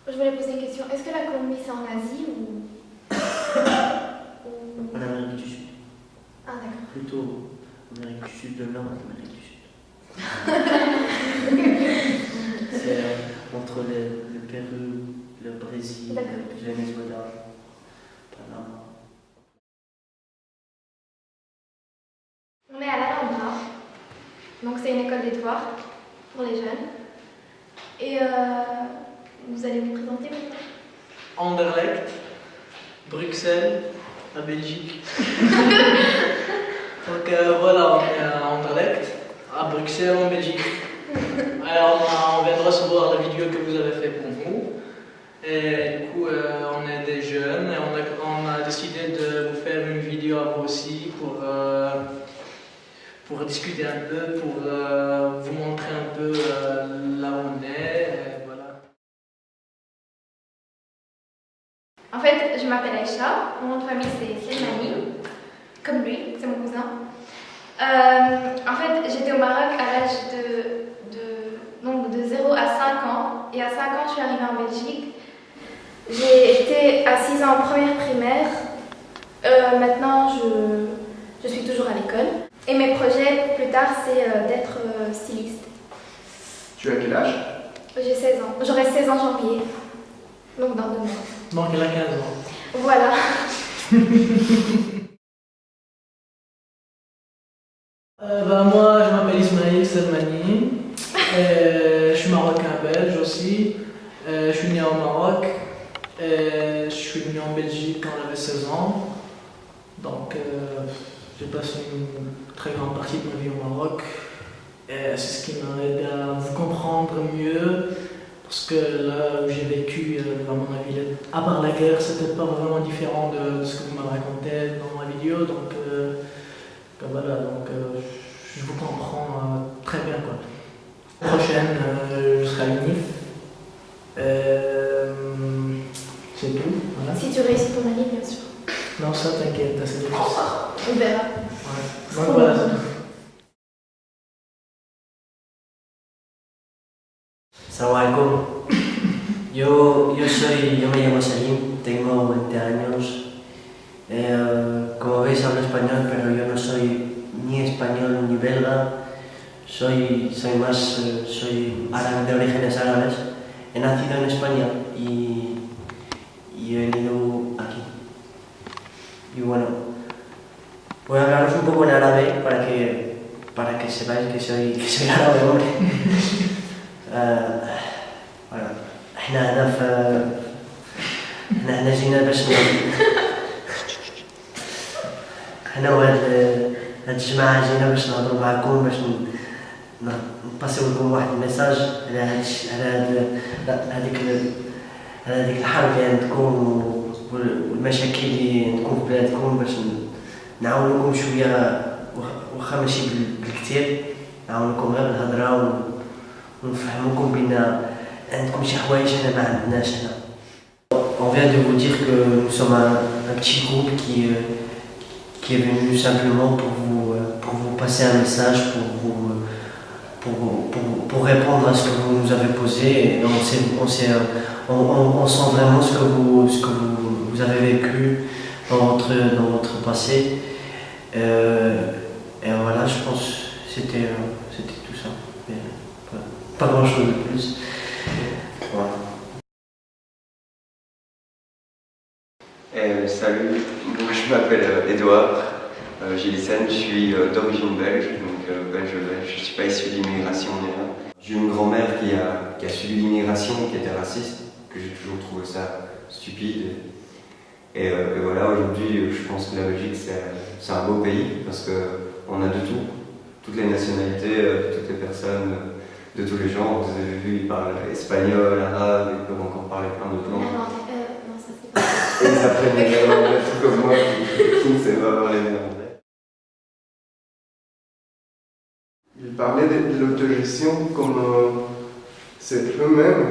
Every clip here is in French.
Je voulais poser une question. Est-ce que la Colombie c'est en Asie ou... En Amérique du Sud. Ah d'accord. Plutôt Amérique du Sud, le nord de l'Amérique du Sud. C'est entre le Pérou, le Brésil, le Venezuela, Panama. On est à l'Alhambra, donc c'est une école des devoirs pour les jeunes. Et vous allez vous présenter maintenant? Anderlecht, Bruxelles, la Belgique. Donc voilà, on est à Anderlecht, à Bruxelles en Belgique. Alors on vient de recevoir la vidéo que vous avez fait pour nous. Et du coup on est des jeunes et on a décidé de vous faire une vidéo à vous aussi pour discuter un peu, pour vous montrer un peu là où on est. Et voilà. En fait, je m'appelle Aïcha, mon nom de famille c'est Selmani, comme lui, c'est mon cousin. En fait, j'étais au Maroc à l'âge de 0 à 5 ans, et à 5 ans je suis arrivée en Belgique. J'ai été à 6 ans en première primaire, maintenant je suis toujours à l'école. Et mes projets plus tard c'est d'être styliste. Tu as quel âge? J'ai 16 ans, j'aurai 16 ans en janvier, donc dans 2 mois. Donc elle a 15 ans. Voilà. Moi, je m'appelle Ismaël Selmani, je suis marocain belge aussi, je suis né au Maroc, je suis venu en Belgique quand j'avais 16 ans, donc j'ai passé une très grande partie de ma vie au Maroc, et c'est ce qui m'a aidé à vous comprendre mieux, parce que là où j'ai vécu, à mon avis, à part la guerre, c'était pas vraiment différent de ce que vous m'avez raconté dans ma vidéo, donc voilà, donc je vous comprends très bien quoi. La prochaine, je serai à l'UNIF. C'est tout. Voilà. Si tu réussis ton année, bien sûr. Non, ça t'inquiète, c'est des choses. On verra. Ouais. Donc voilà, c'est tout. Salam alaikum. Yo me llamo Salim, tengo 20 años. Como veis hablo español, pero yo no soy ni español ni belga. Soy árabe, de orígenes árabes. He nacido en España y he venido aquí. Y bueno, voy a hablaros un poco en árabe para que sepáis que soy árabe, hombre. Voilà. احنا جينا باش احنا وهاد الجماعة جينا باش نهضروا معكم باش نباسيو لكم واحد الميساج على هذيك الحرب اللي عندكم والمشاكل اللي عندكم في بلادكم باش نعاونوكم شوية واخا ماشي بالكثير نعاونوكم غير بالهضرة ونفهموكم بين عندكم شي حوايج حنا ما عندناش هنا. On vient de vous dire que nous sommes un petit groupe qui est venu simplement pour vous passer un message, pour répondre à ce que vous nous avez posé. Et on sent vraiment ce que vous avez vécu dans votre passé. Et voilà, je pense que c'était tout ça. Mais, pas grand chose de plus. Voilà. Salut, donc je m'appelle Edouard Gillissen, je suis d'origine belge, donc belge, je ne suis pas issu de l'immigration ni rien. J'ai une grand-mère qui a subi l'immigration, qui était raciste, que j'ai toujours trouvé ça stupide. Et voilà, aujourd'hui je pense que la Belgique c'est un beau pays parce qu'on a de tout, toutes les nationalités, toutes les personnes, de tous les genres. Vous avez vu, ils parlent espagnol, arabe, ils peuvent encore parler plein d'autres langues. Et ils apprennent les néerlandais, tout comme moi, qui ne sait pas parler néerlandais. Il parlait de l'autogestion comme c'est eux-mêmes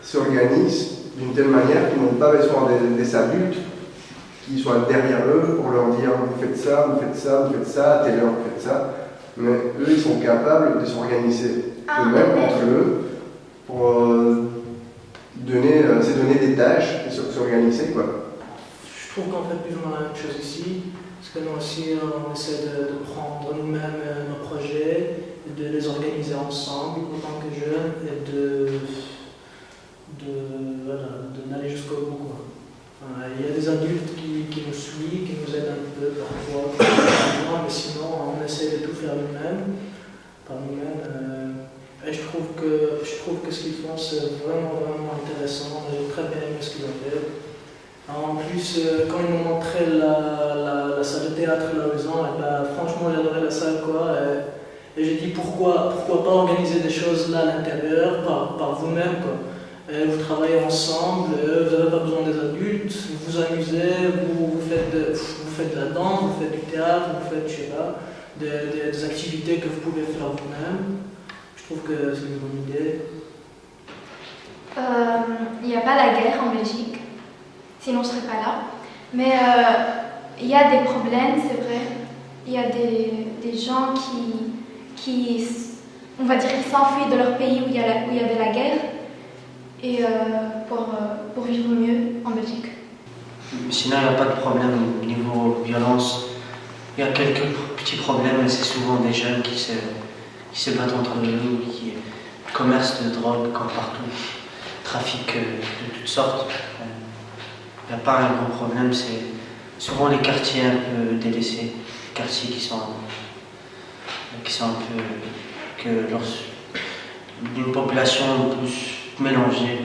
s'organisent d'une telle manière qu'ils n'ont pas besoin des adultes qui soient derrière eux pour leur dire vous faites ça, vous faites ça, vous faites ça, à telle heure vous faites ça. Mais eux, ils sont capables de s'organiser eux-mêmes entre eux pour donner cette s'organiser, quoi. Je trouve qu'on fait plus ou moins la même chose ici, parce que nous aussi on essaie de prendre nous-mêmes nos projets, de les organiser ensemble en tant que jeunes et d'aller jusqu'au bout, quoi. Enfin, il y a des adultes qui nous suivent, qui nous aident un peu parfois, mais sinon on essaie de tout faire nous-mêmes, par nous-mêmes. Et je trouve que ce qu'ils font c'est vraiment intéressant. J'ai très bien aimé ce qu'ils ont fait. En plus, quand ils m'ont montré la salle de théâtre là où ils ont, franchement j'ai adoré la salle, quoi. Et j'ai dit pourquoi pas organiser des choses là à l'intérieur par vous-même, quoi. Vous travaillez ensemble, vous n'avez pas besoin des adultes, vous vous amusez, vous faites de la danse, vous faites du théâtre, vous faites, je sais pas, des activités que vous pouvez faire vous-même. Je trouve que c'est une bonne idée. Il n'y a pas la guerre en Belgique, sinon je ne serais pas là. Mais il y a des problèmes, c'est vrai. Il y a des gens qui on va dire, qui s'enfuient de leur pays où il y avait la guerre et pour vivre mieux en Belgique. Sinon, il n'y a pas de problème au niveau violence. Il y a quelques petits problèmes, mais c'est souvent des jeunes qui se battent entre eux, qui commerce de drogue comme partout, trafic de toutes sortes. Il n'y a pas un gros problème, c'est souvent les quartiers un peu délaissés, les quartiers qui sont un peu d'une population plus mélangée,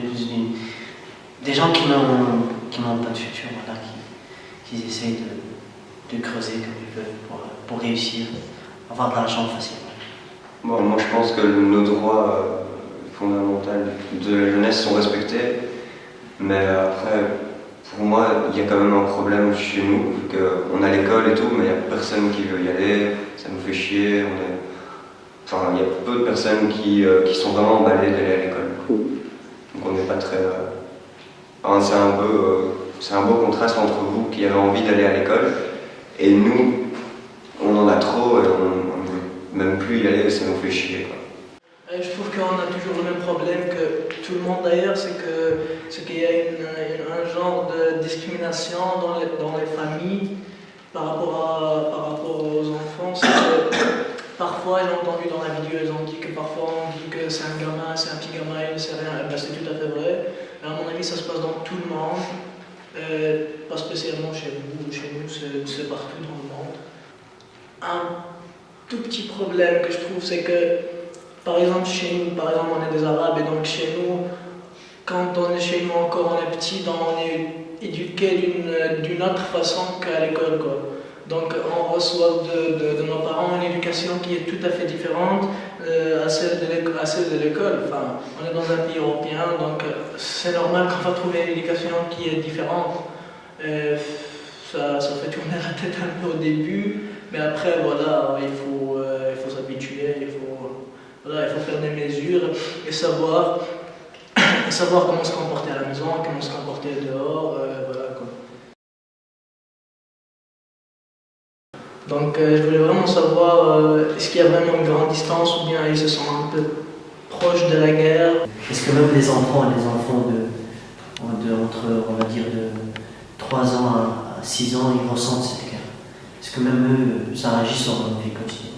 des gens qui n'ont pas de futur, voilà, qui essayent de creuser comme ils peuvent pour réussir, avoir de l'argent facilement. Bon, moi je pense que nos droits fondamentaux de la jeunesse sont respectés, mais après, pour moi, il y a quand même un problème chez nous, vu qu'on a l'école et tout, mais il n'y a personne qui veut y aller, ça nous fait chier, enfin, il y a peu de personnes qui sont vraiment emballées d'aller à l'école. Donc on n'est pas très... Enfin, c'est un beau contraste entre vous qui avez envie d'aller à l'école, et nous, on en a trop, et on ne veut même plus y aller, ça nous fait chier, quoi. Je trouve qu'on a toujours le même problème que tout le monde d'ailleurs, c'est qu'il y a un genre de discrimination dans les familles par rapport aux enfants. Parfois, j'ai entendu dans la vidéo, ils ont dit que parfois on dit que c'est un gamin, c'est un petit gamin, il ne sait rien. Ben, c'est tout à fait vrai. Mais à mon avis, ça se passe dans tout le monde, pas spécialement chez nous, c'est partout dans le monde. Un tout petit problème que je trouve, c'est que par exemple, chez nous, on est des Arabes, et donc chez nous, quand on est chez nous encore, on est petit, donc on est éduqué d'une autre façon qu'à l'école, quoi. Donc on reçoit de nos parents une éducation qui est tout à fait différente à celle de l'école. Enfin, on est dans un pays européen, donc c'est normal qu'on va trouver une éducation qui est différente. Ça fait tourner la tête un peu au début, mais après, voilà, il faut s'habituer, il faut faire des mesures et savoir comment se comporter à la maison, comment se comporter dehors, voilà, quoi. Donc je voulais vraiment savoir, est-ce qu'il y a vraiment une grande distance ou bien ils se sentent un peu proches de la guerre? Est-ce que même les enfants entre, on va dire, de 3 ans à 6 ans, ils ressentent cette guerre? Est-ce que même eux, ça agit sur leur vie quotidienne?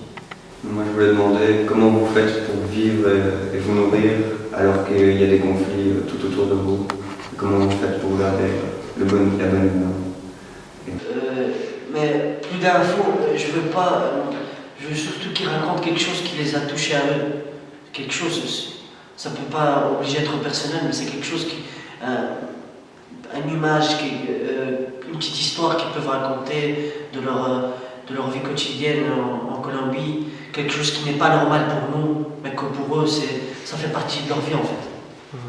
Moi je voulais demander comment vous faites pour vivre et vous nourrir alors qu'il y a des conflits tout autour de vous. Comment vous faites pour garder la bonne humeur? Mais plus d'infos, je veux surtout qu'ils racontent quelque chose qui les a touchés à eux. Quelque chose, ça ne peut pas obliger à être personnel, mais c'est quelque chose une image, une petite histoire qu'ils peuvent raconter de leur vie quotidienne en Colombie, quelque chose qui n'est pas normal pour nous, mais que pour eux, ça fait partie de leur vie en fait.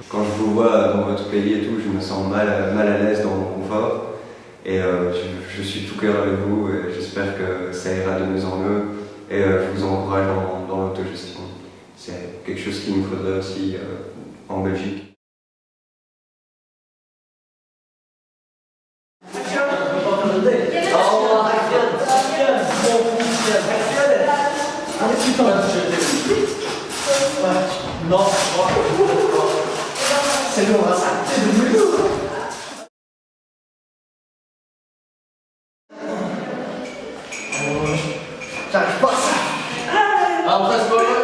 Quand je vous vois dans votre pays et tout, je me sens mal à l'aise dans mon confort. Et je suis tout cœur avec vous et j'espère que ça ira de mieux en mieux. Et je vous encourage dans l'autogestion. C'est quelque chose qu'il nous faudrait aussi en Belgique. Non, c'est lourd, hein, ça. J'arrive pas à ça. Après, c'est pas grave.